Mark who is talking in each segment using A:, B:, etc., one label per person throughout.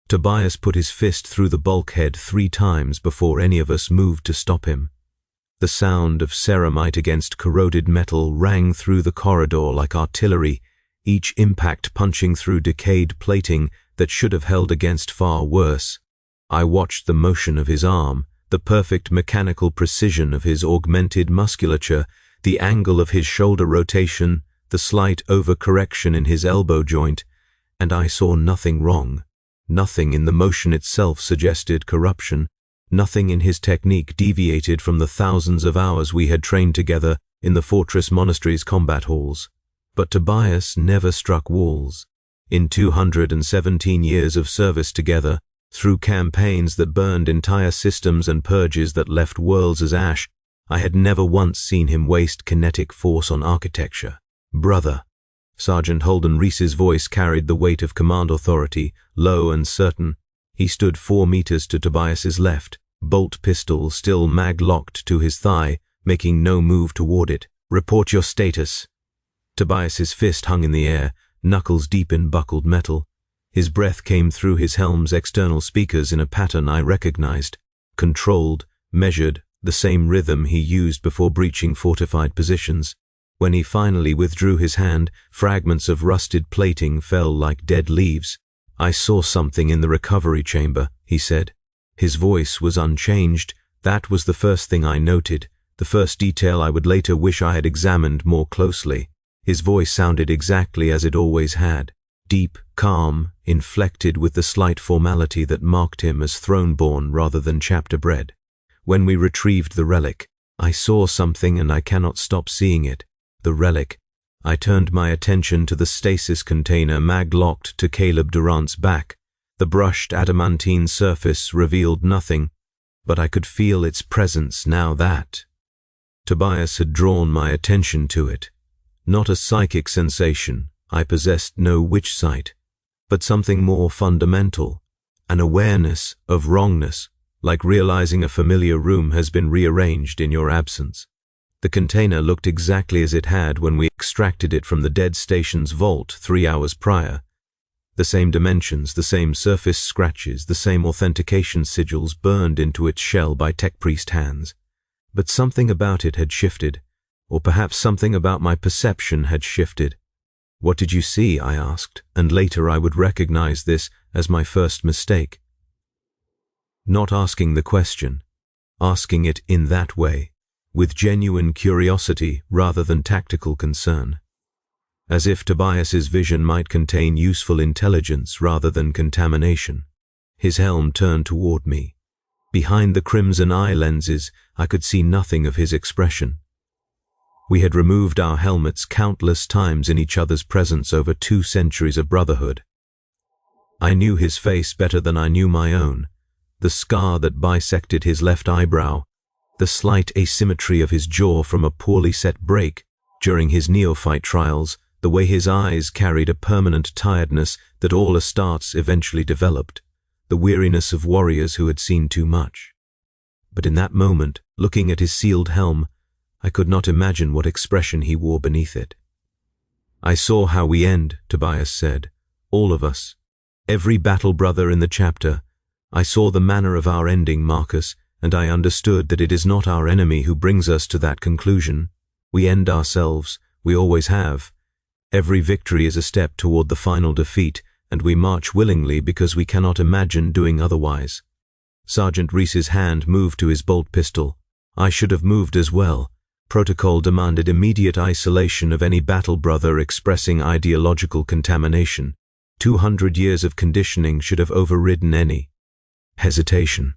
A: Tobias put his fist through the bulkhead 3 times before any of us moved to stop him. The sound of ceramite against corroded metal rang through the corridor like artillery, each impact punching through decayed plating that should have held against far worse. I watched the motion of his arm, the perfect mechanical precision of his augmented musculature, the angle of his shoulder rotation, the slight overcorrection in his elbow joint, and I saw nothing wrong. Nothing in the motion itself suggested corruption. Nothing in his technique deviated from the thousands of hours we had trained together in the Fortress Monastery's combat halls. But Tobias never struck walls. In 217 years of service together, through campaigns that burned entire systems and purges that left worlds as ash, I had never once seen him waste kinetic force on architecture. Brother. Sergeant Holden Reese's voice carried the weight of command authority, low and certain. He stood 4 meters to Tobias's left, bolt pistol still mag-locked to his thigh, making no move toward it. Report your status. Tobias's fist hung in the air, knuckles deep in buckled metal. His breath came through his helm's external speakers in a pattern I recognized. Controlled, measured, the same rhythm he used before breaching fortified positions. When he finally withdrew his hand, fragments of rusted plating fell like dead leaves. I saw something in the recovery chamber, he said. His voice was unchanged. That was the first thing I noted, the first detail I would later wish I had examined more closely. His voice sounded exactly as it always had, deep, calm, inflected with the slight formality that marked him as throne-born rather than chapter-bred. When we retrieved the relic, I saw something and I cannot stop seeing it. The relic. I turned my attention to the stasis container mag-locked to Caleb Durant's back. The brushed adamantine surface revealed nothing, but I could feel its presence now that Tobias had drawn my attention to it. Not a psychic sensation, I possessed no witch sight, but something more fundamental, an awareness of wrongness, like realizing a familiar room has been rearranged in your absence. The container looked exactly as it had when we extracted it from the dead station's vault 3 hours prior. The same dimensions, the same surface scratches, the same authentication sigils burned into its shell by tech priest hands. But something about it had shifted, or perhaps something about my perception had shifted. What did you see? I asked, and later I would recognize this as my first mistake. Not asking the question, asking it in that way, with genuine curiosity rather than tactical concern. As if Tobias's vision might contain useful intelligence rather than contamination. His helm turned toward me. Behind the crimson eye lenses, I could see nothing of his expression. We had removed our helmets countless times in each other's presence over 2 centuries of brotherhood. I knew his face better than I knew my own. The scar that bisected his left eyebrow, the slight asymmetry of his jaw from a poorly set break during his neophyte trials, the way his eyes carried a permanent tiredness that all Astartes eventually developed, the weariness of warriors who had seen too much. But in that moment, looking at his sealed helm, I could not imagine what expression he wore beneath it. I saw how we end, Tobias said. All of us. Every battle brother in the chapter. I saw the manner of our ending, Marcus, and I understood that it is not our enemy who brings us to that conclusion. We end ourselves. We always have. Every victory is a step toward the final defeat, and we march willingly because we cannot imagine doing otherwise. Sergeant Reese's hand moved to his bolt pistol. I should have moved as well. Protocol demanded immediate isolation of any battle brother expressing ideological contamination. 200 years of conditioning should have overridden any hesitation.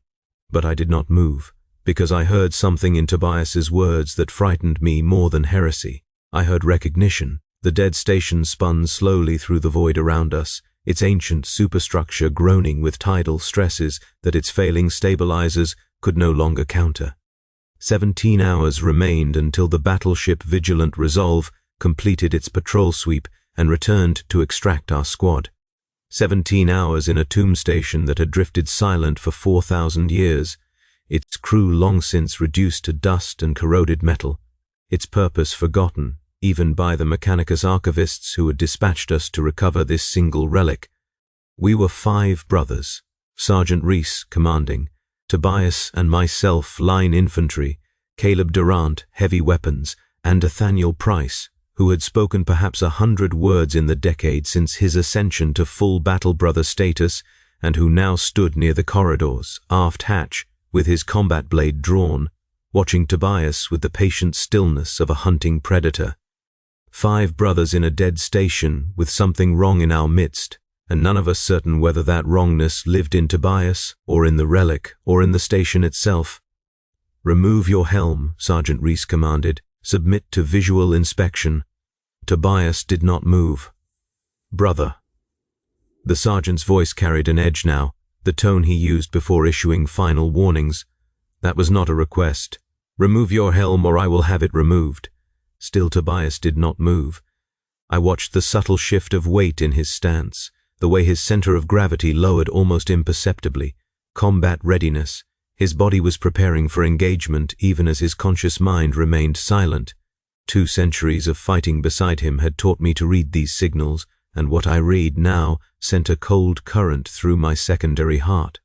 A: But I did not move, because I heard something in Tobias's words that frightened me more than heresy. I heard recognition. The dead station spun slowly through the void around us, its ancient superstructure groaning with tidal stresses that its failing stabilizers could no longer counter. 17 hours remained until the battleship Vigilant Resolve completed its patrol sweep and returned to extract our squad. 17 hours in a tomb station that had drifted silent for 4,000 years, its crew long since reduced to dust and corroded metal, its purpose forgotten, even by the Mechanicus archivists who had dispatched us to recover this single relic. We were 5 brothers, Sergeant Reese commanding, Tobias and myself line infantry, Caleb Durant heavy weapons, and Nathaniel Price, who had spoken perhaps 100 words in the decade since his ascension to full battle brother status, and who now stood near the corridor's aft hatch with his combat blade drawn, watching Tobias with the patient stillness of a hunting predator. 5 brothers in a dead station with something wrong in our midst, and none of us certain whether that wrongness lived in Tobias, or in the relic, or in the station itself. "Remove your helm," Sergeant Reese commanded. "Submit to visual inspection." Tobias did not move. "Brother." The sergeant's voice carried an edge now, the tone he used before issuing final warnings. That was not a request. "Remove your helm or I will have it removed." Still Tobias did not move. I watched the subtle shift of weight in his stance, the way his center of gravity lowered almost imperceptibly. Combat readiness. His body was preparing for engagement even as his conscious mind remained silent. 2 centuries of fighting beside him had taught me to read these signals, and what I read now sent a cold current through my secondary heart.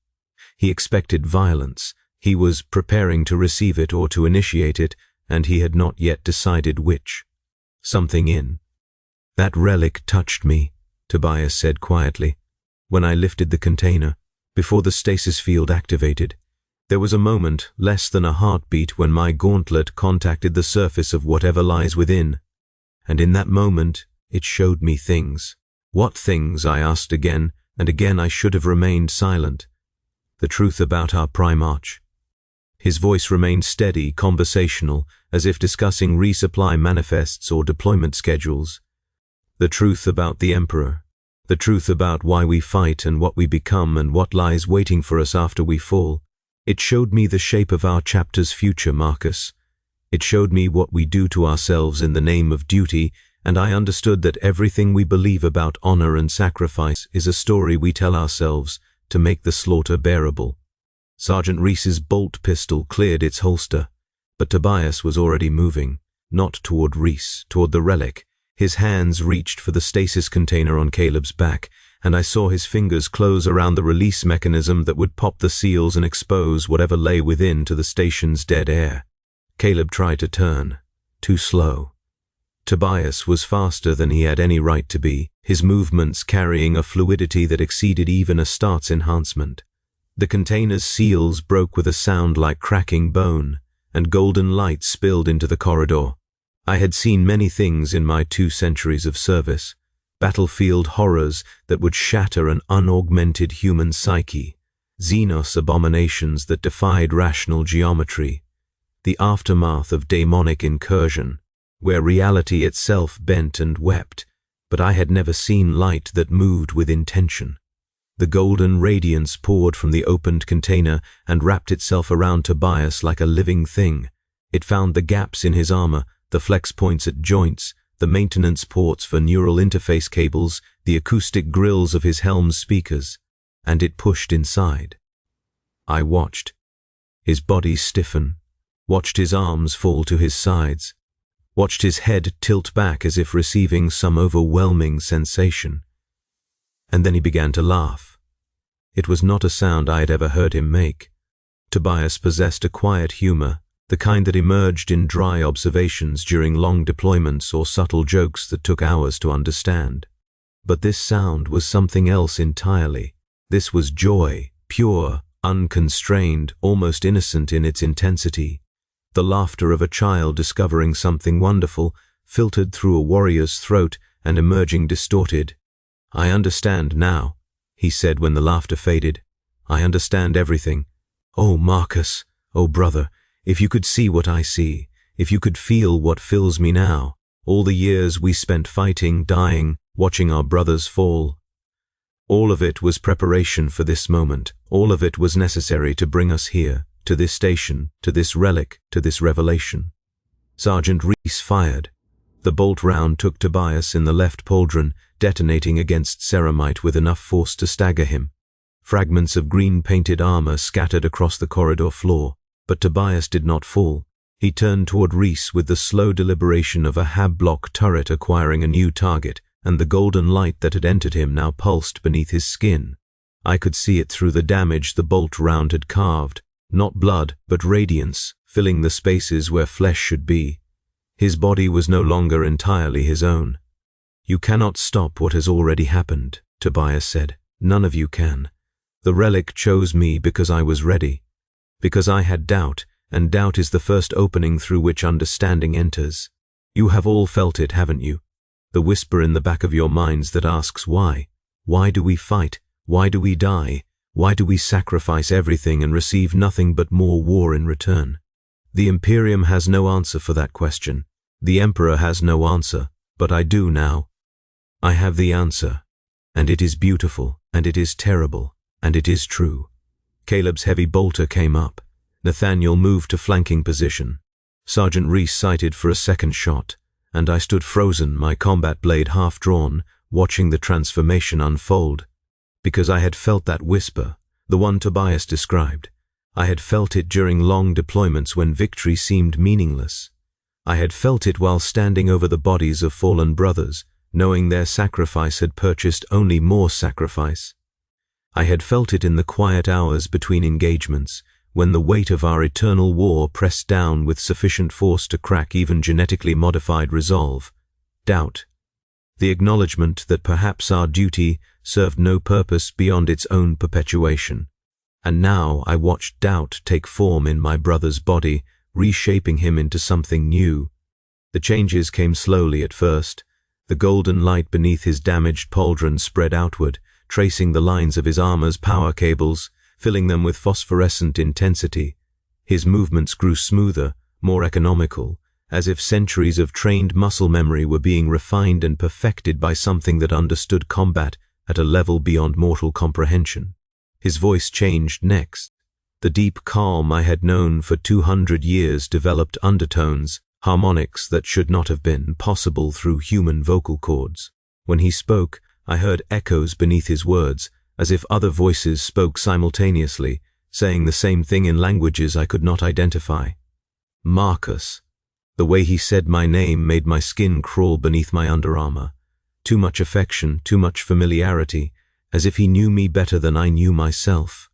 A: He expected violence. He was preparing to receive it or to initiate it, and he had not yet decided which. Something in that relic touched me, Tobias said quietly. When I lifted the container, before the stasis field activated, there was a moment, less than a heartbeat, when my gauntlet contacted the surface of whatever lies within. And in that moment, it showed me things. What things? I asked again, and again I should have remained silent. The truth about our Primarch. His voice remained steady, conversational, as if discussing resupply manifests or deployment schedules. The truth about the Emperor. The truth about why we fight and what we become and what lies waiting for us after we fall. It showed me the shape of our chapter's future, Marcus. It showed me what we do to ourselves in the name of duty, and I understood that everything we believe about honor and sacrifice is a story we tell ourselves to make the slaughter bearable. Sergeant Reese's bolt pistol cleared its holster, but Tobias was already moving, not toward Reese, toward the relic. His hands reached for the stasis container on Caleb's back, and I saw his fingers close around the release mechanism that would pop the seals and expose whatever lay within to the station's dead air. Caleb tried to turn. Too slow. Tobias was faster than he had any right to be, his movements carrying a fluidity that exceeded even Astartes' enhancement. The container's seals broke with a sound like cracking bone, and golden light spilled into the corridor. I had seen many things in my 2 centuries of service. Battlefield horrors that would shatter an unaugmented human psyche, Xenos abominations that defied rational geometry, the aftermath of demonic incursion, where reality itself bent and wept, but I had never seen light that moved with intention. The golden radiance poured from the opened container and wrapped itself around Tobias like a living thing. It found the gaps in his armor, the flex points at joints, the maintenance ports for neural interface cables, the acoustic grills of his helm's speakers, and it pushed inside. I watched. His body stiffen, watched his arms fall to his sides, watched his head tilt back as if receiving some overwhelming sensation. And then he began to laugh. It was not a sound I had ever heard him make. Tobias possessed a quiet humor, the kind that emerged in dry observations during long deployments or subtle jokes that took hours to understand. But this sound was something else entirely. This was joy, pure, unconstrained, almost innocent in its intensity. The laughter of a child discovering something wonderful, filtered through a warrior's throat and emerging distorted. "I understand now," he said when the laughter faded. "I understand everything. Oh, Marcus, oh, brother, if you could see what I see, if you could feel what fills me now, all the years we spent fighting, dying, watching our brothers fall. All of it was preparation for this moment. All of it was necessary to bring us here, to this station, to this relic, to this revelation." Sergeant Reese fired. The bolt round took Tobias in the left pauldron, detonating against ceramite with enough force to stagger him. Fragments of green-painted armor scattered across the corridor floor, but Tobias did not fall. He turned toward Reese with the slow deliberation of a hab-block turret acquiring a new target, and the golden light that had entered him now pulsed beneath his skin. I could see it through the damage the bolt round had carved, not blood, but radiance, filling the spaces where flesh should be. His body was no longer entirely his own. "You cannot stop what has already happened," Tobias said. "None of you can. The relic chose me because I was ready, because I had doubt, and doubt is the first opening through which understanding enters. You have all felt it, haven't you? The whisper in the back of your minds that asks why. Why do we fight? Why do we die? Why do we sacrifice everything and receive nothing but more war in return? The Imperium has no answer for that question. The Emperor has no answer, but I do now. I have the answer, and it is beautiful, and it is terrible, and it is true." Caleb's heavy bolter came up. Nathaniel moved to flanking position. Sergeant Reese sighted for a second shot, and I stood frozen, my combat blade half drawn, watching the transformation unfold. Because I had felt that whisper, the one Tobias described. I had felt it during long deployments when victory seemed meaningless. I had felt it while standing over the bodies of fallen brothers, knowing their sacrifice had purchased only more sacrifice. I had felt it in the quiet hours between engagements, when the weight of our eternal war pressed down with sufficient force to crack even genetically modified resolve. Doubt. The acknowledgement that perhaps our duty served no purpose beyond its own perpetuation. And now I watched doubt take form in my brother's body, reshaping him into something new. The changes came slowly at first. The golden light beneath his damaged pauldron spread outward, tracing the lines of his armor's power cables, filling them with phosphorescent intensity. His movements grew smoother, more economical, as if centuries of trained muscle memory were being refined and perfected by something that understood combat at a level beyond mortal comprehension. His voice changed next. The deep calm I had known for 200 years developed undertones, harmonics that should not have been possible through human vocal cords. When he spoke, I heard echoes beneath his words, as if other voices spoke simultaneously, saying the same thing in languages I could not identify. Marcus. The way he said my name made my skin crawl beneath my underarmor. Too much affection, too much familiarity, as if he knew me better than I knew myself.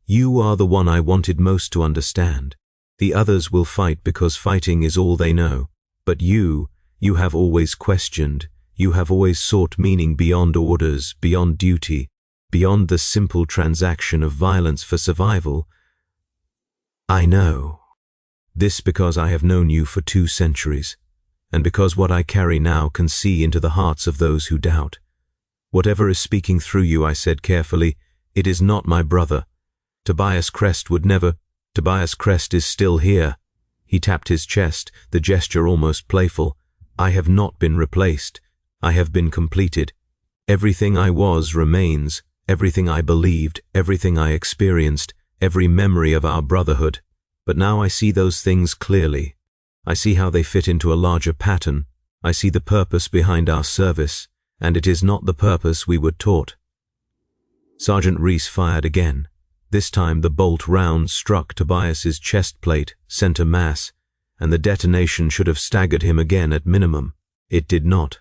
A: You are the one I wanted most to understand. The others will fight because fighting is all they know. But you have always questioned. You have always sought meaning beyond orders, beyond duty, beyond the simple transaction of violence for survival. I know. This because I have known you for 2 centuries, and because what I carry now can see into the hearts of those who doubt. Whatever is speaking through you, I said carefully, it is not my brother. Tobias Crest would never. Tobias Crest is still here. He tapped his chest, the gesture almost playful. I have not been replaced. I have been completed. Everything I was remains, everything I believed, everything I experienced, every memory of our brotherhood. But now I see those things clearly. I see how they fit into a larger pattern. I see the purpose behind our service, and it is not the purpose we were taught. Sergeant Reese fired again. This time the bolt round struck Tobias's chest plate, center mass, and the detonation should have staggered him again at minimum. It did not.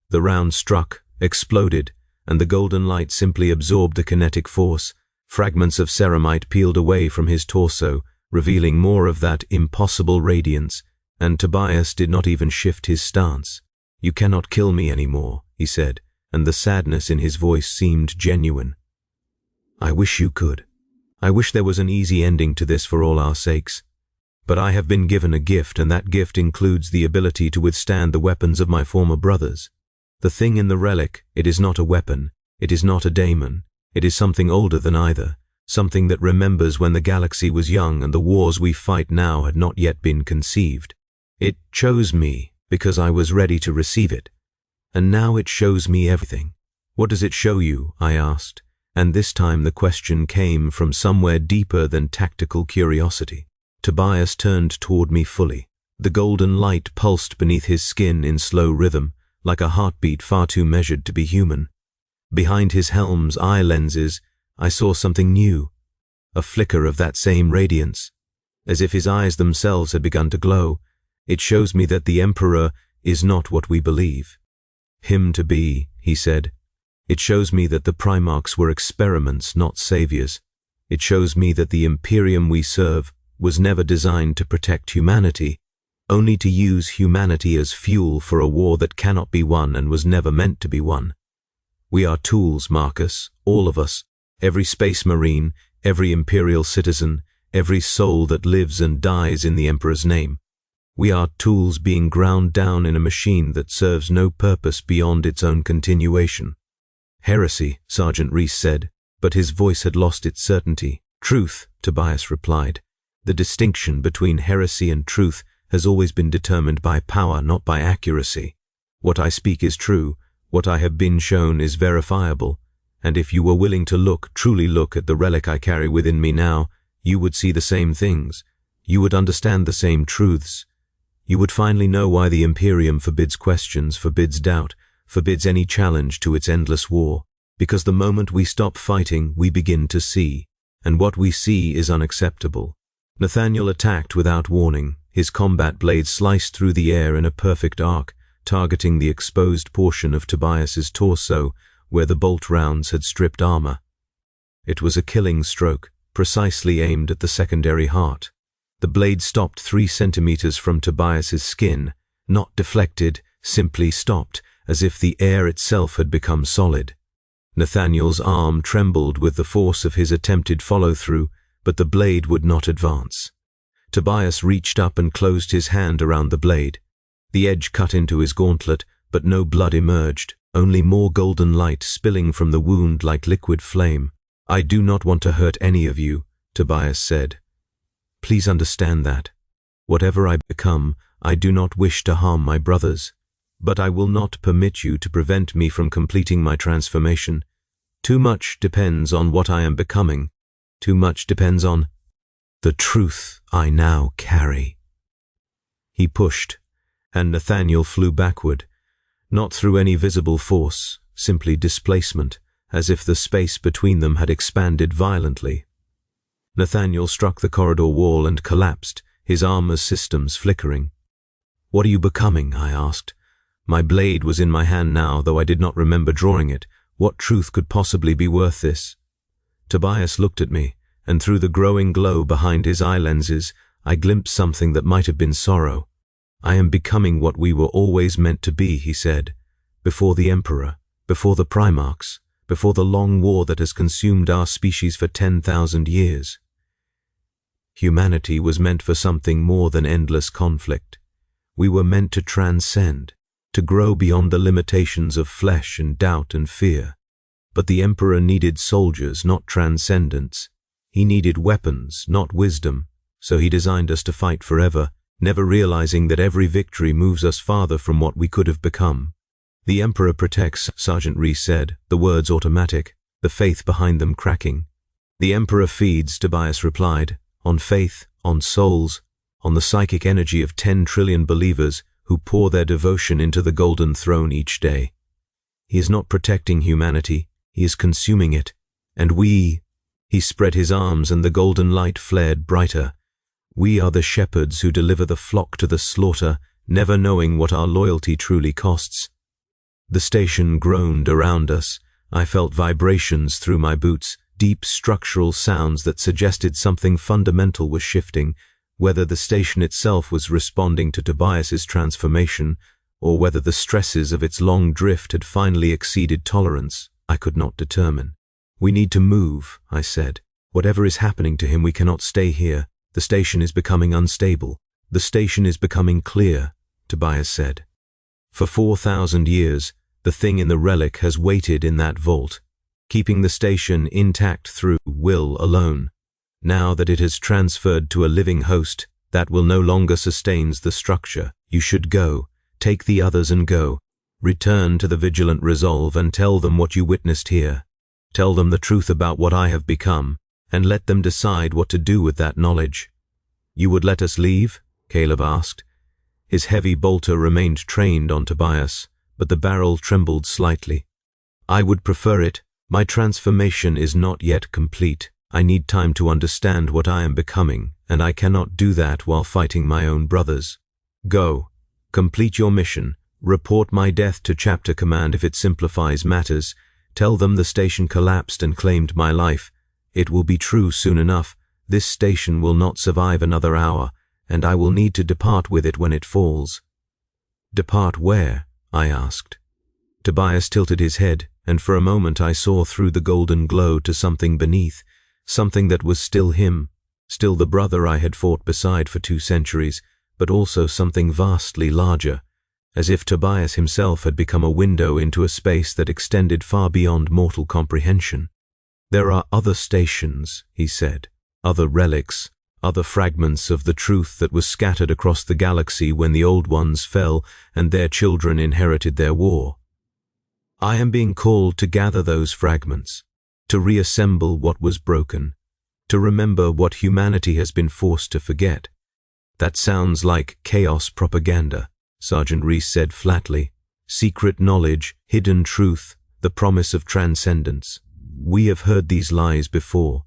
A: The round struck, exploded, and the golden light simply absorbed the kinetic force. Fragments of ceramite peeled away from his torso, revealing more of that impossible radiance, and Tobias did not even shift his stance. You cannot kill me anymore, he said, and the sadness in his voice seemed genuine. I wish you could. I wish there was an easy ending to this for all our sakes. But I have been given a gift, and that gift includes the ability to withstand the weapons of my former brothers. The thing in the relic, it is not a weapon, it is not a daemon, it is something older than either, something that remembers when the galaxy was young and the wars we fight now had not yet been conceived. It chose me because I was ready to receive it. And now it shows me everything. What does it show you? I asked, and this time the question came from somewhere deeper than tactical curiosity. Tobias turned toward me fully. The golden light pulsed beneath his skin in slow rhythm, like a heartbeat far too measured to be human. Behind his helm's eye lenses, I saw something new, a flicker of that same radiance, as if his eyes themselves had begun to glow. It shows me that the Emperor is not what we believe. Him to be, he said. It shows me that the Primarchs were experiments, not saviors. It shows me that the Imperium we serve was never designed to protect humanity, only to use humanity as fuel for a war that cannot be won and was never meant to be won. We are tools, Marcus, all of us, every space marine, every Imperial citizen, every soul that lives and dies in the Emperor's name. We are tools being ground down in a machine that serves no purpose beyond its own continuation. Heresy, Sergeant Reese said, but his voice had lost its certainty. Truth, Tobias replied. The distinction between heresy and truth has always been determined by power, not by accuracy. What I speak is true, what I have been shown is verifiable, and if you were willing to look, truly look at the relic I carry within me now, you would see the same things. You would understand the same truths. You would finally know why the Imperium forbids questions, forbids doubt, forbids any challenge to its endless war. Because the moment we stop fighting, we begin to see, and what we see is unacceptable. Nathaniel attacked without warning. His combat blade sliced through the air in a perfect arc, targeting the exposed portion of Tobias's torso where the bolt rounds had stripped armor. It was a killing stroke, precisely aimed at the secondary heart. The blade stopped 3 centimeters from Tobias's skin, not deflected, simply stopped, as if the air itself had become solid. Nathaniel's arm trembled with the force of his attempted follow-through, but the blade would not advance. Tobias reached up and closed his hand around the blade. The edge cut into his gauntlet, but no blood emerged, only more golden light spilling from the wound like liquid flame. I do not want to hurt any of you, Tobias said. Please understand that. Whatever I become, I do not wish to harm my brothers. But I will not permit you to prevent me from completing my transformation. Too much depends on what I am becoming. Too much depends on the truth I now carry. He pushed, and Nathaniel flew backward, not through any visible force, simply displacement, as if the space between them had expanded violently. Nathaniel struck the corridor wall and collapsed, his armor's systems flickering. What are you becoming? I asked. My blade was in my hand now, though I did not remember drawing it. What truth could possibly be worth this? Tobias looked at me, and through the growing glow behind his eye lenses, I glimpsed something that might have been sorrow. I am becoming what we were always meant to be, he said, before the Emperor, before the Primarchs, before the long war that has consumed our species for 10,000 years. Humanity was meant for something more than endless conflict. We were meant to transcend, to grow beyond the limitations of flesh and doubt and fear. But the Emperor needed soldiers, not transcendence. He needed weapons, not wisdom, so he designed us to fight forever, never realizing that every victory moves us farther from what we could have become. The Emperor protects, Sergeant Reese said, the words automatic, the faith behind them cracking. The Emperor feeds, Tobias replied, on faith, on souls, on the psychic energy of 10 trillion believers who pour their devotion into the Golden Throne each day. He is not protecting humanity, he is consuming it, and we— He spread his arms and the golden light flared brighter. We are the shepherds who deliver the flock to the slaughter, never knowing what our loyalty truly costs. The station groaned around us. I felt vibrations through my boots, deep structural sounds that suggested something fundamental was shifting, whether the station itself was responding to Tobias's transformation, or whether the stresses of its long drift had finally exceeded tolerance, I could not determine. We need to move, I said. Whatever is happening to him, we cannot stay here. The station is becoming unstable. The station is becoming clear, Tobias said. For 4,000 years, the thing in the relic has waited in that vault, keeping the station intact through will alone. Now that it has transferred to a living host, that will no longer sustains the structure. You should go. Take the others and go. Return to the vigilant resolve and tell them what you witnessed here. Tell them the truth about what I have become, and let them decide what to do with that knowledge. You would let us leave? Caleb asked. His heavy bolter remained trained on Tobias, but the barrel trembled slightly. I would prefer it. My transformation is not yet complete. I need time to understand what I am becoming, and I cannot do that while fighting my own brothers. Go. Complete your mission. Report my death to chapter command if it simplifies matters. Tell them the station collapsed and claimed my life. It will be true soon enough. This station will not survive another hour, and I will need to depart with it when it falls." "Depart where?" I asked. Tobias tilted his head, and for a moment I saw through the golden glow to something beneath, something that was still him, still the brother I had fought beside for 2 centuries, but also something vastly larger, as if Tobias himself had become a window into a space that extended far beyond mortal comprehension. "There are other stations," he said, "other relics, other fragments of the truth that was scattered across the galaxy when the old ones fell and their children inherited their war. I am being called to gather those fragments, to reassemble what was broken, to remember what humanity has been forced to forget." "That sounds like chaos propaganda," Sergeant Reese said flatly. "Secret knowledge, hidden truth, the promise of transcendence. We have heard these lies before."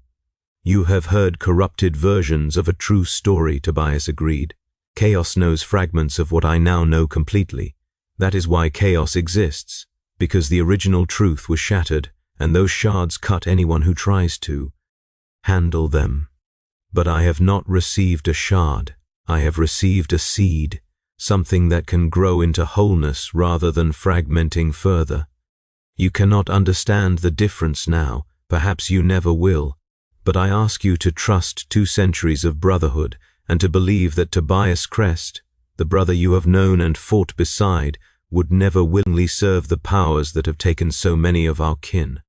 A: "You have heard corrupted versions of a true story," Tobias agreed. "Chaos knows fragments of what I now know completely. That is why chaos exists, because the original truth was shattered, and those shards cut anyone who tries to. Handle them. But I have not received a shard. I have received a seed, something that can grow into wholeness rather than fragmenting further. You cannot understand the difference now, perhaps you never will, but I ask you to trust 2 centuries of brotherhood and to believe that Tobias Crest, the brother you have known and fought beside, would never willingly serve the powers that have taken so many of our kin.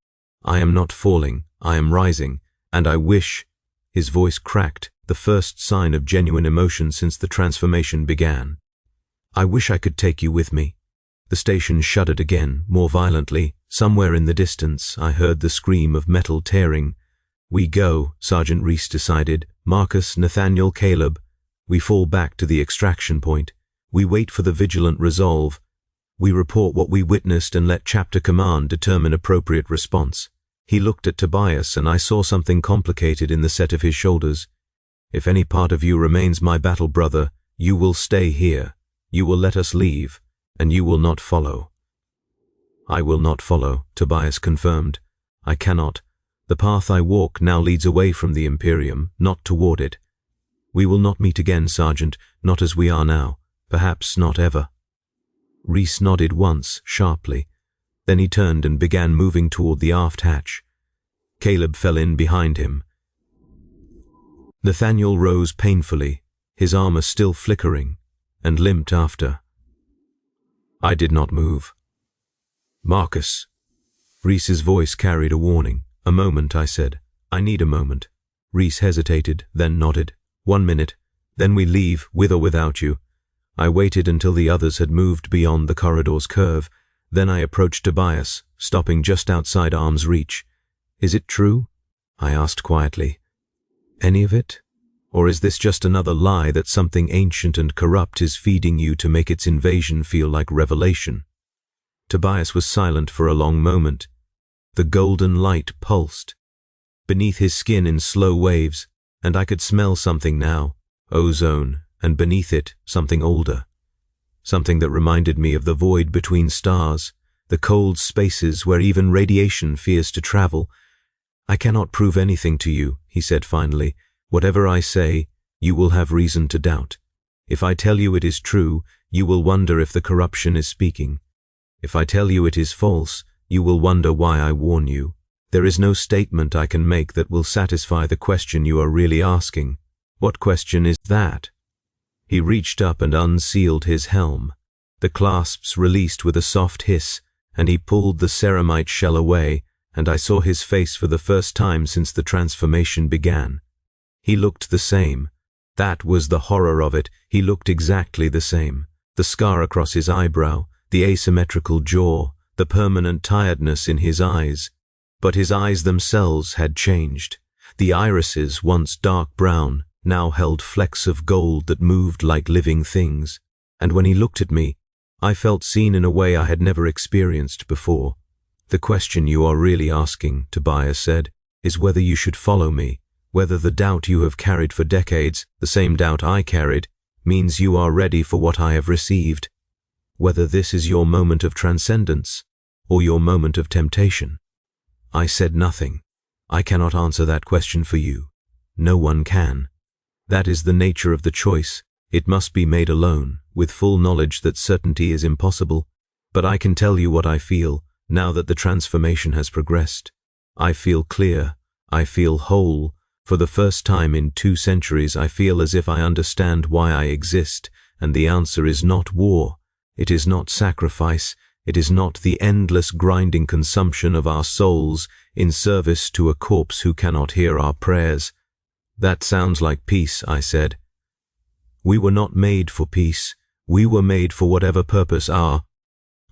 A: I am not falling, I am rising, and I wish—" His voice cracked, the first sign of genuine emotion since the transformation began. "I wish I could take you with me." The station shuddered again, more violently. Somewhere in the distance, I heard the scream of metal tearing. "We go," Sergeant Reese decided. "Marcus, Nathaniel, Caleb. We fall back to the extraction point. We wait for the vigilant resolve. We report what we witnessed and let chapter command determine appropriate response." He looked at Tobias, and I saw something complicated in the set of his shoulders. "If any part of you remains my battle brother, you will stay here. You will let us leave, and you will not follow." "I will not follow," Tobias confirmed. "I cannot. The path I walk now leads away from the Imperium, not toward it. We will not meet again, Sergeant, not as we are now, perhaps not ever." Reese nodded once, sharply. Then he turned and began moving toward the aft hatch. Caleb fell in behind him. Nathaniel rose painfully, his armor still flickering, and limped after. I did not move. "Marcus." Reese's voice carried a warning. "A moment," I said. "I need a moment." Reese hesitated, then nodded. "1 minute. Then we leave, with or without you." I waited until the others had moved beyond the corridor's curve. Then I approached Tobias, stopping just outside arm's reach. "Is it true?" I asked quietly. "Any of it? Or is this just another lie that something ancient and corrupt is feeding you to make its invasion feel like revelation?" Tobias was silent for a long moment. The golden light pulsed beneath his skin in slow waves, and I could smell something now, ozone, and beneath it, something older. Something that reminded me of the void between stars, the cold spaces where even radiation fears to travel. "I cannot prove anything to you," he said finally. "Whatever I say, you will have reason to doubt. If I tell you it is true, you will wonder if the corruption is speaking. If I tell you it is false, you will wonder why I warn you. There is no statement I can make that will satisfy the question you are really asking." "What question is that?" He reached up and unsealed his helm. The clasps released with a soft hiss, and he pulled the ceramite shell away, and I saw his face for the first time since the transformation began. He looked the same. That was the horror of it. He looked exactly the same. The scar across his eyebrow, the asymmetrical jaw, the permanent tiredness in his eyes. But his eyes themselves had changed. The irises, once dark brown, now held flecks of gold that moved like living things. And when he looked at me, I felt seen in a way I had never experienced before. "The question you are really asking," Tobias said, "is whether you should follow me, whether the doubt you have carried for decades, the same doubt I carried, means you are ready for what I have received." whether this is your moment of transcendence or your moment of temptation. I said nothing. I cannot answer that question for you. No one can. That is the nature of the choice. It must be made alone, with full knowledge that certainty is impossible. But I can tell you what I feel, now that the transformation has progressed. I feel clear. I feel whole. For the first time in 2 centuries, I feel as if I understand why I exist, and the answer is not war. It is not sacrifice. It is not the endless grinding consumption of our souls in service to a corpse who cannot hear our prayers. That sounds like peace, I said. We were not made for peace. We were made for whatever purpose our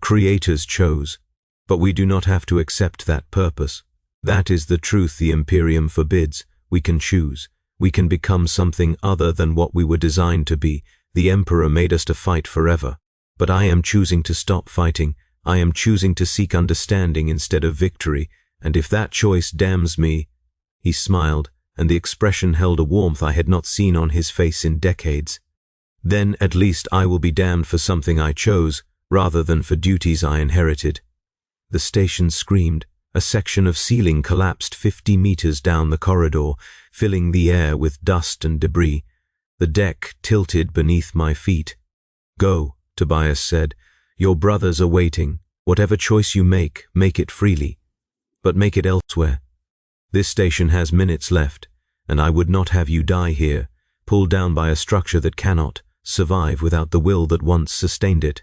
A: creators chose. But we do not have to accept that purpose. That is the truth the Imperium forbids. We can choose. We can become something other than what we were designed to be. The Emperor made us to fight forever. But I am choosing to stop fighting. I am choosing to seek understanding instead of victory, and if that choice damns me—" He smiled, and the expression held a warmth I had not seen on his face in decades. "Then at least I will be damned for something I chose, rather than for duties I inherited." The station screamed. A section of ceiling collapsed 50 meters down the corridor, filling the air with dust and debris. The deck tilted beneath my feet. "Go," Tobias said. "Your brothers are waiting. Whatever choice you make it freely. But make it elsewhere. This station has minutes left, and I would not have you die here, pulled down by a structure that cannot survive without the will that once sustained it."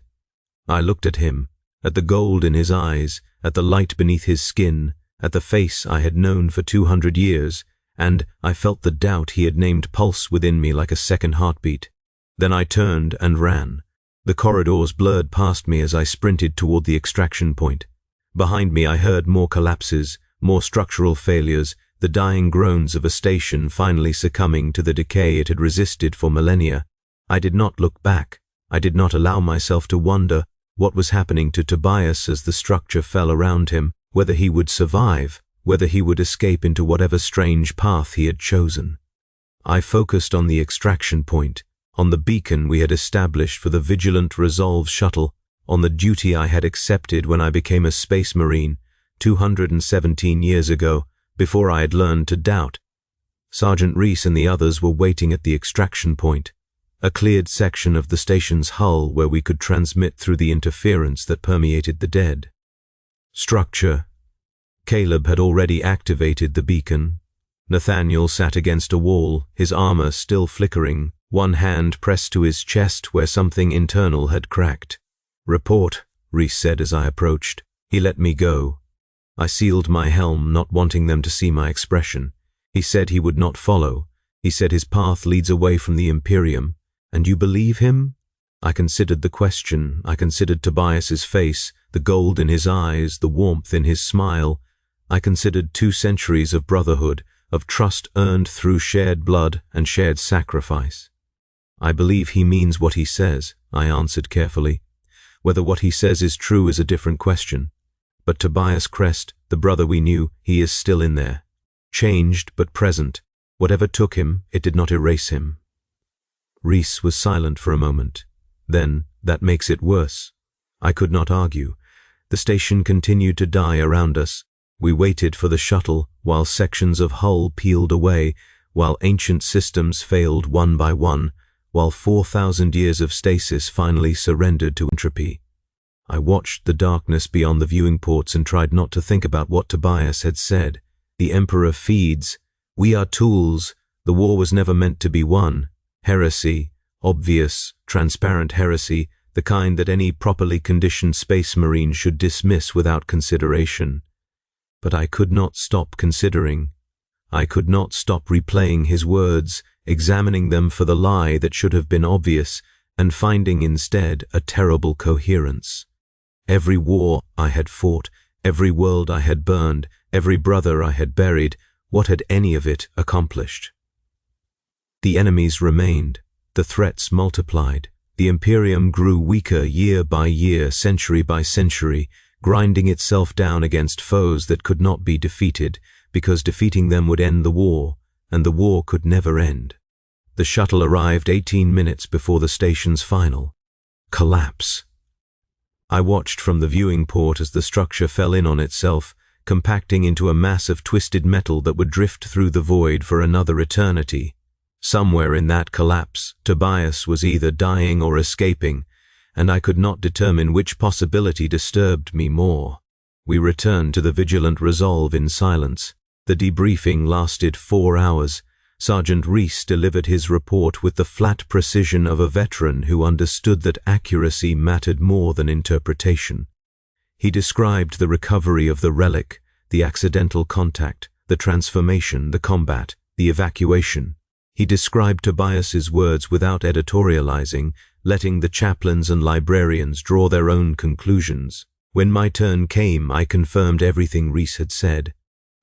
A: I looked at him, at the gold in his eyes, at the light beneath his skin, at the face I had known for 200 years, and I felt the doubt he had named pulse within me like a second heartbeat. Then I turned and ran. The corridors blurred past me as I sprinted toward the extraction point. Behind me I heard more collapses, more structural failures, the dying groans of a station finally succumbing to the decay it had resisted for millennia. I did not look back. I did not allow myself to wonder what was happening to Tobias as the structure fell around him, whether he would survive, whether he would escape into whatever strange path he had chosen. I focused on the extraction point, on the beacon we had established for the Vigilant Resolve shuttle, on the duty I had accepted when I became a space marine 217 years ago, before I had learned to doubt. Sergeant Reese and the others were waiting at the extraction point, a cleared section of the station's hull where we could transmit through the interference that permeated the dead. Structure. Caleb had already activated the beacon. Nathaniel sat against a wall, his armor still flickering, one hand pressed to his chest where something internal had cracked. "Report," Reese said as I approached. He let me go. I sealed my helm, not wanting them to see my expression. He said he would not follow. He said his path leads away from the Imperium. And you believe him? I considered the question. I considered Tobias's face, the gold in his eyes, the warmth in his smile. I considered 2 centuries of brotherhood, of trust earned through shared blood and shared sacrifice. "I believe he means what he says," I answered carefully. "Whether what he says is true is a different question. But Tobias Crest, the brother we knew, he is still in there. Changed but present. Whatever took him, it did not erase him." Reese was silent for a moment. "Then, that makes it worse." I could not argue. The station continued to die around us. We waited for the shuttle, while sections of hull peeled away, while ancient systems failed one by one, while 4,000 years of stasis finally surrendered to entropy. I watched the darkness beyond the viewing ports and tried not to think about what Tobias had said. The Emperor feeds. We are tools. The war was never meant to be won. Heresy, obvious, transparent heresy, the kind that any properly conditioned space marine should dismiss without consideration. But I could not stop considering. I could not stop replaying his words, examining them for the lie that should have been obvious, and finding instead a terrible coherence. Every war I had fought, every world I had burned, every brother I had buried, what had any of it accomplished? The enemies remained, the threats multiplied, the Imperium grew weaker year by year, century by century, grinding itself down against foes that could not be defeated, because defeating them would end the war, and the war could never end. The shuttle arrived 18 minutes before the station's final collapse. I watched from the viewing port as the structure fell in on itself, compacting into a mass of twisted metal that would drift through the void for another eternity. Somewhere in that collapse, Tobias was either dying or escaping, and I could not determine which possibility disturbed me more. We returned to the Vigilant Resolve in silence. The debriefing lasted 4 hours. Sergeant Reese delivered his report with the flat precision of a veteran who understood that accuracy mattered more than interpretation. He described the recovery of the relic, the accidental contact, the transformation, the combat, the evacuation. He described Tobias's words without editorializing, letting the chaplains and librarians draw their own conclusions. When my turn came, I confirmed everything Reese had said.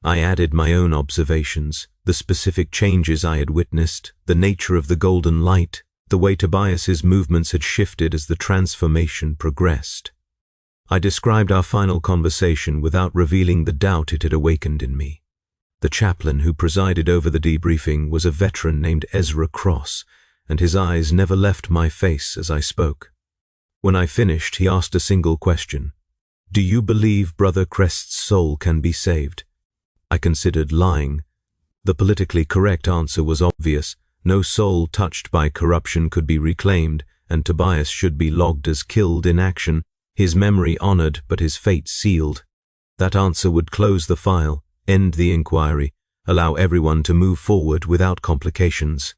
A: I added my own observations, the specific changes I had witnessed, the nature of the golden light, the way Tobias's movements had shifted as the transformation progressed. I described our final conversation without revealing the doubt it had awakened in me. The chaplain who presided over the debriefing was a veteran named Ezra Cross, and his eyes never left my face as I spoke. When I finished, he asked a single question. "Do you believe Brother Crest's soul can be saved?" I considered lying. The politically correct answer was obvious. No soul touched by corruption could be reclaimed, and Tobias should be logged as killed in action, his memory honored but his fate sealed. That answer would close the file, end the inquiry, allow everyone to move forward without complications.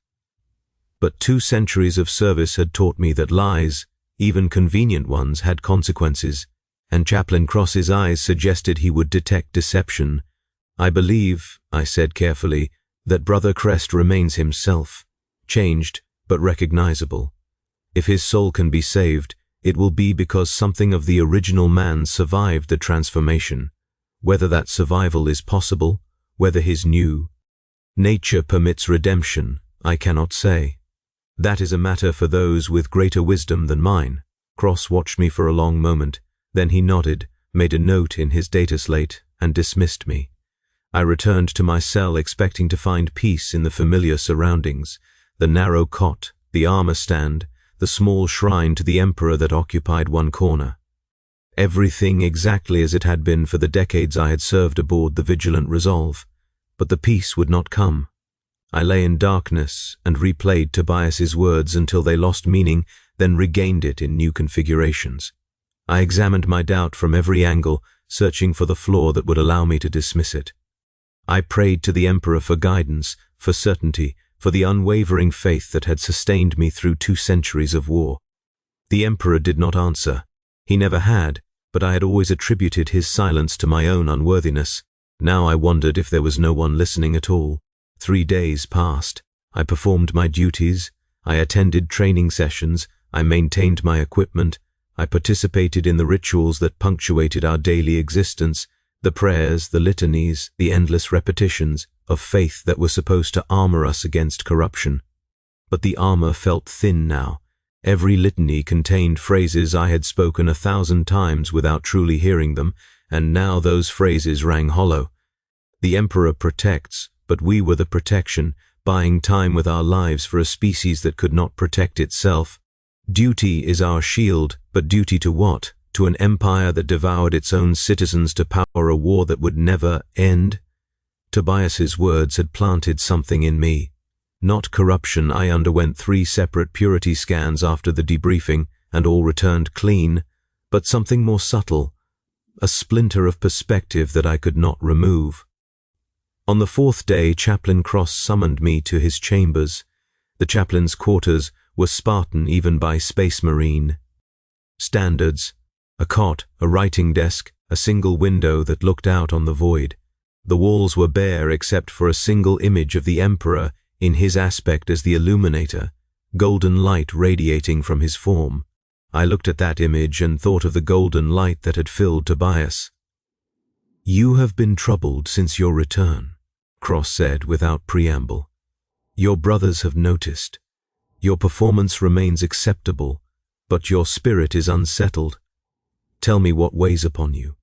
A: But 2 centuries of service had taught me that lies, even convenient ones, had consequences, and Chaplain Cross's eyes suggested he would detect deception. "I believe," I said carefully, "that Brother Crest remains himself, changed but recognizable. If his soul can be saved, it will be because something of the original man survived the transformation. Whether that survival is possible, whether his new nature permits redemption, I cannot say. That is a matter for those with greater wisdom than mine." Cross watched me for a long moment, then he nodded, made a note in his data slate, and dismissed me. I returned to my cell expecting to find peace in the familiar surroundings, the narrow cot, the armor stand, the small shrine to the Emperor that occupied one corner. Everything exactly as it had been for the decades I had served aboard the Vigilant Resolve, but the peace would not come. I lay in darkness and replayed Tobias's words until they lost meaning, then regained it in new configurations. I examined my doubt from every angle, searching for the flaw that would allow me to dismiss it. I prayed to the Emperor for guidance, for certainty, for the unwavering faith that had sustained me through 2 centuries of war. The Emperor did not answer. He never had, but I had always attributed his silence to my own unworthiness. Now I wondered if there was no one listening at all. 3 days passed. I performed my duties. I attended training sessions. I maintained my equipment. I participated in the rituals that punctuated our daily existence, the prayers, the litanies, the endless repetitions of faith that were supposed to armor us against corruption. But the armor felt thin now. Every litany contained phrases I had spoken 1,000 times without truly hearing them, and now those phrases rang hollow. The Emperor protects, but we were the protection, buying time with our lives for a species that could not protect itself. Duty is our shield, but duty to what? To an empire that devoured its own citizens to power a war that would never end? Tobias's words had planted something in me. Not corruption. I underwent 3 separate purity scans after the debriefing, and all returned clean, but something more subtle, a splinter of perspective that I could not remove. On the 4th day, Chaplain Cross summoned me to his chambers. The chaplain's quarters were Spartan even by Space Marine standards. A cot, a writing desk, a single window that looked out on the void. The walls were bare except for a single image of the Emperor in his aspect as the Illuminator, golden light radiating from his form. I looked at that image and thought of the golden light that had filled Tobias. "You have been troubled since your return," Cross said without preamble. "Your brothers have noticed. Your performance remains acceptable, but your spirit is unsettled. Tell me what weighs upon you."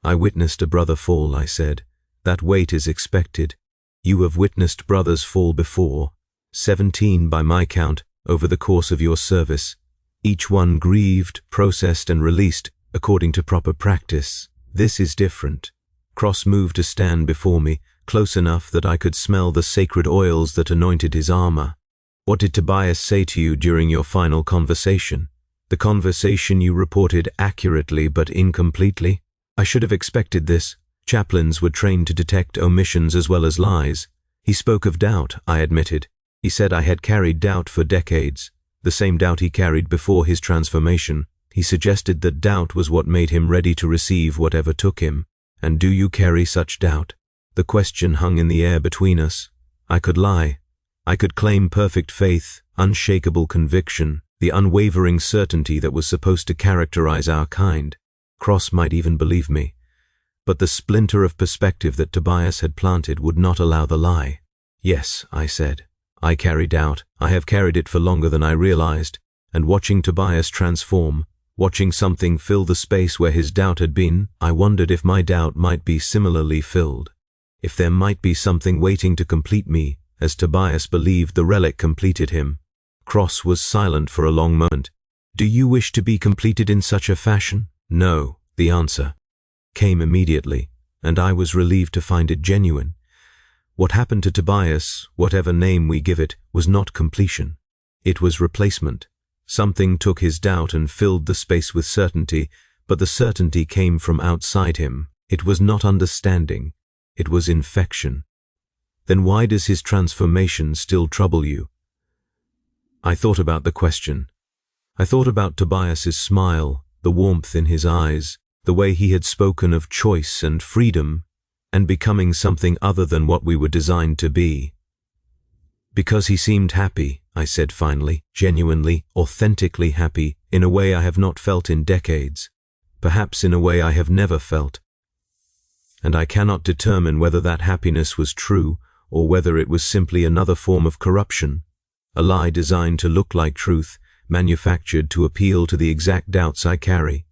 A: "I witnessed a brother fall," I said. "That weight is expected. You have witnessed brothers fall before, 17 by my count, over the course of your service. Each one grieved, processed, and released, according to proper practice. This is different. Cross moved to stand before me, close enough that I could smell the sacred oils that anointed his armor. What did Tobias say to you during your final conversation? The conversation you reported accurately but incompletely? I should have expected this. Chaplains were trained to detect omissions as well as lies. He spoke of doubt, I admitted. He said I had carried doubt for decades, the same doubt he carried before his transformation. He suggested that doubt was what made him ready to receive whatever took him. And do you carry such doubt? The question hung in the air between us. I could lie. I could claim perfect faith, unshakable conviction, the unwavering certainty that was supposed to characterize our kind. Cross might even believe me. But the splinter of perspective that Tobias had planted would not allow the lie. Yes, I said. I carry doubt. I have carried it for longer than I realized, and watching Tobias transform, watching something fill the space where his doubt had been, I wondered if my doubt might be similarly filled. If there might be something waiting to complete me, as Tobias believed the relic completed him. Cross was silent for a long moment. Do you wish to be completed in such a fashion? No, the answer came immediately, and I was relieved to find it genuine. What happened to Tobias, whatever name we give it, was not completion. It was replacement. Something took his doubt and filled the space with certainty, but the certainty came from outside him. It was not understanding. It was infection. Then why does his transformation still trouble you? I thought about the question. I thought about Tobias's smile, the warmth in his eyes, the way he had spoken of choice and freedom, and becoming something other than what we were designed to be. Because he seemed happy, I said finally, genuinely, authentically happy, in a way I have not felt in decades, perhaps in a way I have never felt. And I cannot determine whether that happiness was true or whether it was simply another form of corruption, a lie designed to look like truth, manufactured to appeal to the exact doubts I carry.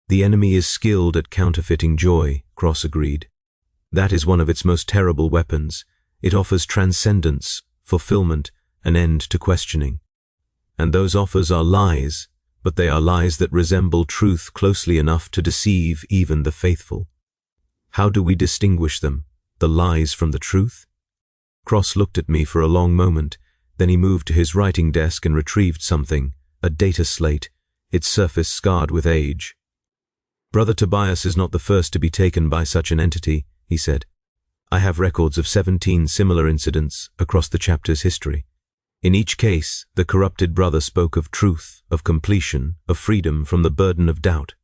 A: The enemy is skilled at counterfeiting joy, Cross agreed. That is one of its most terrible weapons. It offers transcendence, fulfillment, an end to questioning. And those offers are lies, but they are lies that resemble truth closely enough to deceive even the faithful. How do we distinguish them, the lies from the truth? Cross looked at me for a long moment, then he moved to his writing desk and retrieved something, a data slate, its surface scarred with age. Brother Tobias is not the first to be taken by such an entity, he said. I have records of 17 similar incidents across the chapter's history. In each case, the corrupted brother spoke of truth, of completion, of freedom from the burden of doubt.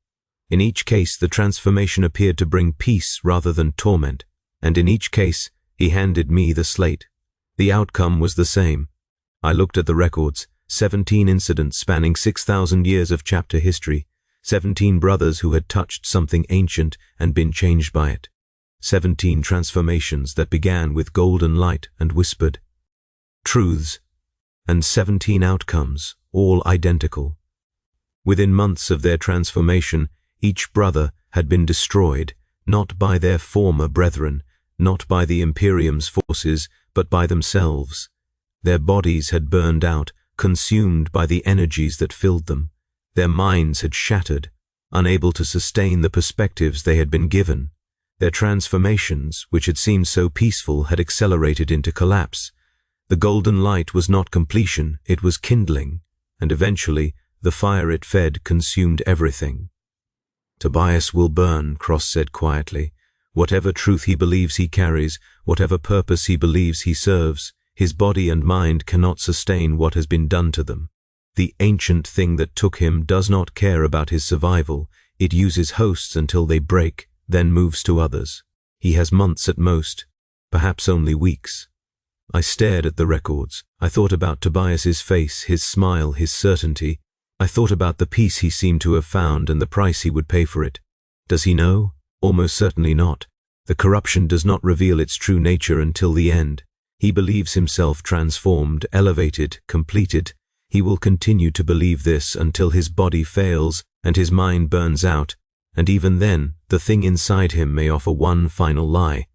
A: In each case, the transformation appeared to bring peace rather than torment, and in each case, he handed me the slate. The outcome was the same. I looked at the records, 17 incidents spanning 6,000 years of chapter history, 17 brothers who had touched something ancient and been changed by it. 17 transformations that began with golden light and whispered truths, and 17 outcomes, all identical. Within months of their transformation, each brother had been destroyed, not by their former brethren, not by the Imperium's forces, but by themselves. Their bodies had burned out, consumed by the energies that filled them. Their minds had shattered, unable to sustain the perspectives they had been given. Their transformations, which had seemed so peaceful, had accelerated into collapse. The golden light was not completion, it was kindling, and eventually, the fire it fed consumed everything. Tobias will burn, Cross said quietly. Whatever truth he believes he carries, whatever purpose he believes he serves, his body and mind cannot sustain what has been done to them. The ancient thing that took him does not care about his survival. It uses hosts until they break, then moves to others. He has months at most, perhaps only weeks. I stared at the records. I thought about Tobias's face, his smile, his certainty. I thought about the peace he seemed to have found and the price he would pay for it. Does he know? Almost certainly not. The corruption does not reveal its true nature until the end. He believes himself transformed, elevated, completed. He will continue to believe this until his body fails and his mind burns out, and even then, the thing inside him may offer one final lie,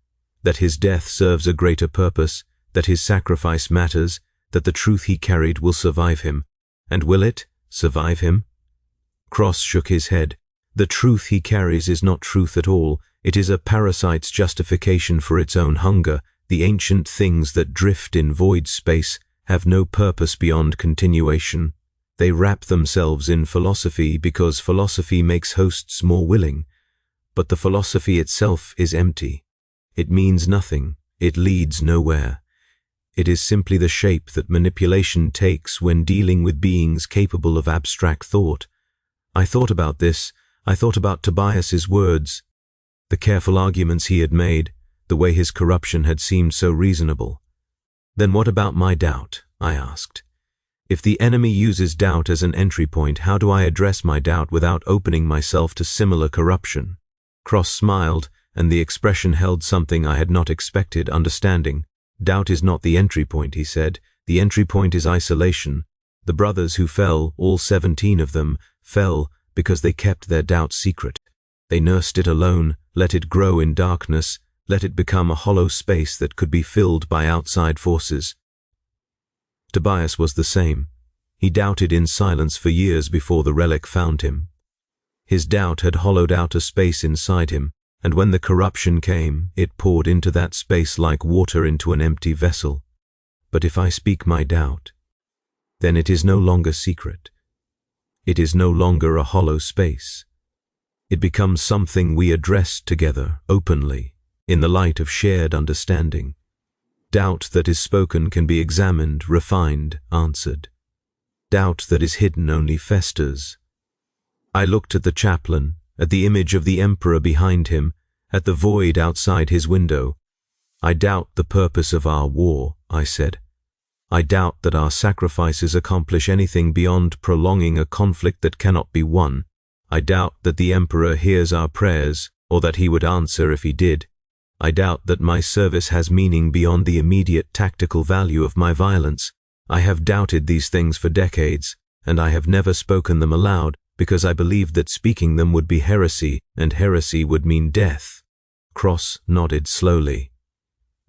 A: that his death serves a greater purpose, that his sacrifice matters, that the truth he carried will survive him. And will it survive him? Cross shook his head. The truth he carries is not truth at all. It is a parasite's justification for its own hunger. The ancient things that drift in void space have no purpose beyond continuation. They wrap themselves in philosophy because philosophy makes hosts more willing. But the philosophy itself is empty. It means nothing. It leads nowhere. It is simply the shape that manipulation takes when dealing with beings capable of abstract thought. I thought about this. I thought about Tobias's words, the careful arguments he had made, the way his corruption had seemed so reasonable. Then what about my doubt? I asked. If the enemy uses doubt as an entry point, how do I address my doubt without opening myself to similar corruption? Cross smiled, and the expression held something I had not expected, understanding. Doubt is not the entry point, he said. The entry point is isolation. The brothers who fell, all 17 of them, fell because they kept their doubt secret. They nursed it alone, let it grow in darkness, let it become a hollow space that could be filled by outside forces. Tobias was the same. He doubted in silence for years before the relic found him. His doubt had hollowed out a space inside him, and when the corruption came, it poured into that space like water into an empty vessel. But if I speak my doubt, then it is no longer secret. It is no longer a hollow space. It becomes something we address together, openly, in the light of shared understanding. Doubt that is spoken can be examined, refined, answered. Doubt that is hidden only festers. I looked at the chaplain, at the image of the emperor behind him, at the void outside his window. I doubt the purpose of our war, I said. I doubt that our sacrifices accomplish anything beyond prolonging a conflict that cannot be won. I doubt that the emperor hears our prayers, or that he would answer if he did. I doubt that my service has meaning beyond the immediate tactical value of my violence. I have doubted these things for decades, and I have never spoken them aloud, because I believed that speaking them would be heresy, and heresy would mean death. Cross nodded slowly.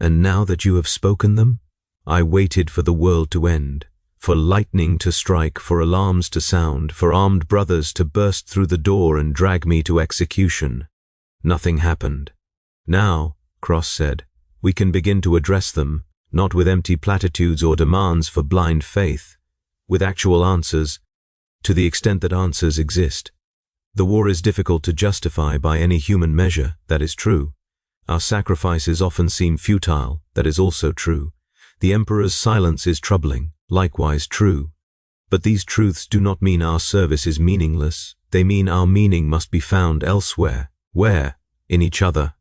A: And now that you have spoken them? I waited for the world to end, for lightning to strike, for alarms to sound, for armed brothers to burst through the door and drag me to execution. Nothing happened. Now, Cross said, we can begin to address them, not with empty platitudes or demands for blind faith, with actual answers, to the extent that answers exist. The war is difficult to justify by any human measure, that is true. Our sacrifices often seem futile, that is also true. The Emperor's silence is troubling, likewise true. But these truths do not mean our service is meaningless. They mean our meaning must be found elsewhere. Where? In each other.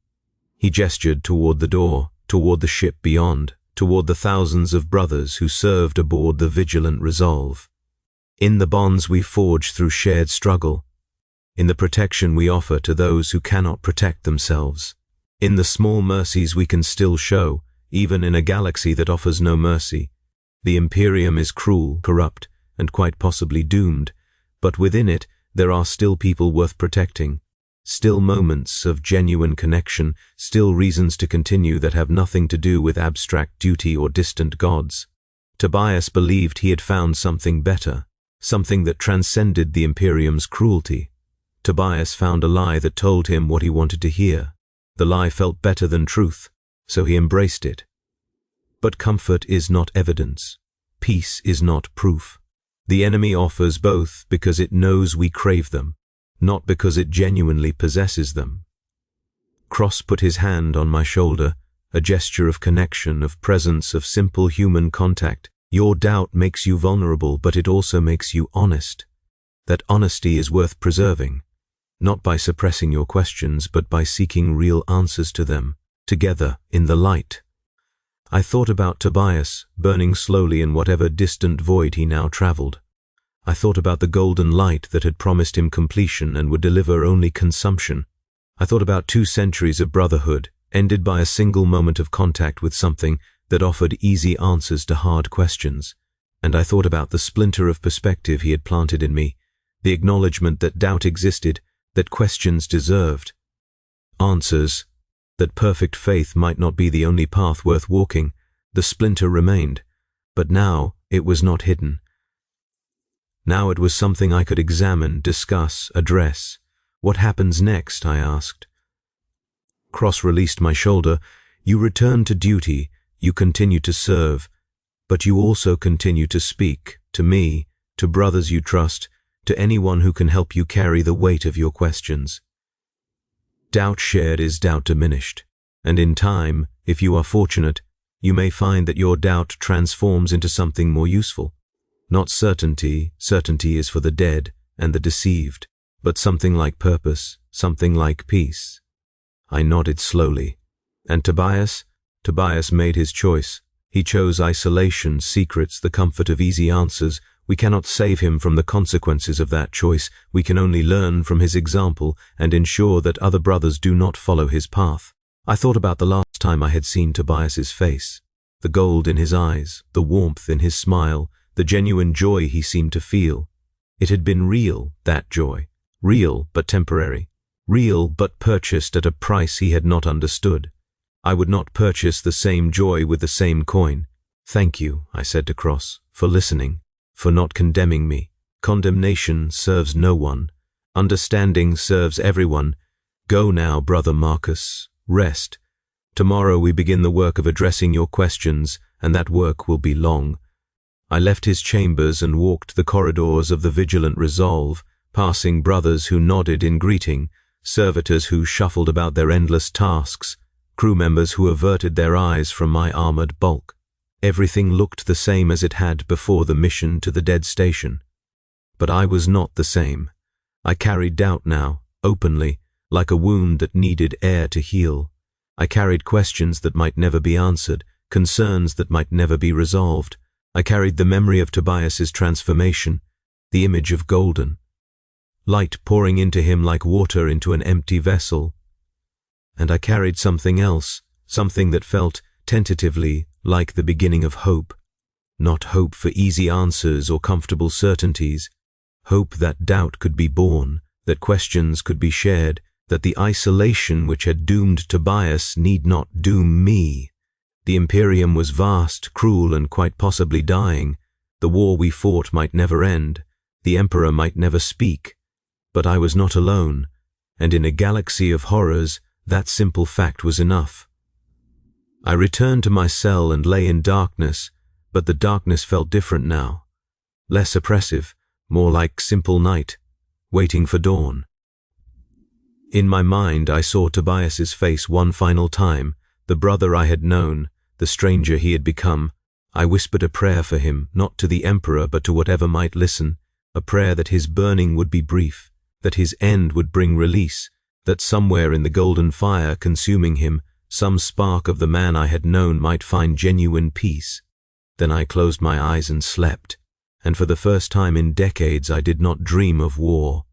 A: He gestured toward the door, toward the ship beyond, toward the thousands of brothers who served aboard the Vigilant Resolve. In the bonds we forge through shared struggle. In the protection we offer to those who cannot protect themselves. In the small mercies we can still show, even in a galaxy that offers no mercy. The Imperium is cruel, corrupt, and quite possibly doomed, but within it there are still people worth protecting. Still moments of genuine connection, still reasons to continue that have nothing to do with abstract duty or distant gods. Tobias believed he had found something better, something that transcended the Imperium's cruelty. Tobias found a lie that told him what he wanted to hear. The lie felt better than truth, so he embraced it. But comfort is not evidence. Peace is not proof. The enemy offers both because it knows we crave them, not because it genuinely possesses them. Cross put his hand on my shoulder, a gesture of connection, of presence, of simple human contact. Your doubt makes you vulnerable, but it also makes you honest. That honesty is worth preserving, not by suppressing your questions, but by seeking real answers to them, together in the light. I thought about Tobias, burning slowly in whatever distant void he now traveled. I thought about the golden light that had promised him completion and would deliver only consumption. I thought about 2 centuries of brotherhood, ended by a single moment of contact with something that offered easy answers to hard questions. And I thought about the splinter of perspective he had planted in me, the acknowledgement that doubt existed, that questions deserved answers, that perfect faith might not be the only path worth walking. The splinter remained, but now it was not hidden. Now it was something I could examine, discuss, address. "What happens next?" I asked. Cross released my shoulder. "You return to duty, you continue to serve, but you also continue to speak, to me, to brothers you trust, to anyone who can help you carry the weight of your questions. Doubt shared is doubt diminished, and in time, if you are fortunate, you may find that your doubt transforms into something more useful. Not certainty, certainty is for the dead and the deceived, but something like purpose, something like peace." I nodded slowly. "And Tobias? Tobias made his choice. He chose isolation, secrets, the comfort of easy answers. We cannot save him from the consequences of that choice. We can only learn from his example and ensure that other brothers do not follow his path." I thought about the last time I had seen Tobias's face, the gold in his eyes, the warmth in his smile, the genuine joy he seemed to feel. It had been real, that joy. Real, but temporary. Real, but purchased at a price he had not understood. I would not purchase the same joy with the same coin. "Thank you," I said to Cross, "for listening, for not condemning me. Condemnation serves no one. Understanding serves everyone. Go now, Brother Marcus. Rest. Tomorrow we begin the work of addressing your questions, and that work will be long." I left his chambers and walked the corridors of the Vigilant Resolve, passing brothers who nodded in greeting, servitors who shuffled about their endless tasks, crew members who averted their eyes from my armored bulk. Everything looked the same as it had before the mission to the dead station. But I was not the same. I carried doubt now, openly, like a wound that needed air to heal. I carried questions that might never be answered, concerns that might never be resolved. I carried the memory of Tobias's transformation, the image of Golden, light pouring into him like water into an empty vessel. And I carried something else, something that felt, tentatively, like the beginning of hope. Not hope for easy answers or comfortable certainties. Hope that doubt could be born, that questions could be shared, that the isolation which had doomed Tobias need not doom me. The Imperium was vast, cruel, and quite possibly dying. The war we fought might never end. The Emperor might never speak. But I was not alone, and in a galaxy of horrors, that simple fact was enough. I returned to my cell and lay in darkness, but the darkness felt different now. Less oppressive, more like simple night, waiting for dawn. In my mind, I saw Tobias's face one final time, the brother I had known, the stranger he had become. I whispered a prayer for him, not to the Emperor but to whatever might listen, a prayer that his burning would be brief, that his end would bring release, that somewhere in the golden fire consuming him, some spark of the man I had known might find genuine peace. Then I closed my eyes and slept, and for the first time in decades I did not dream of war.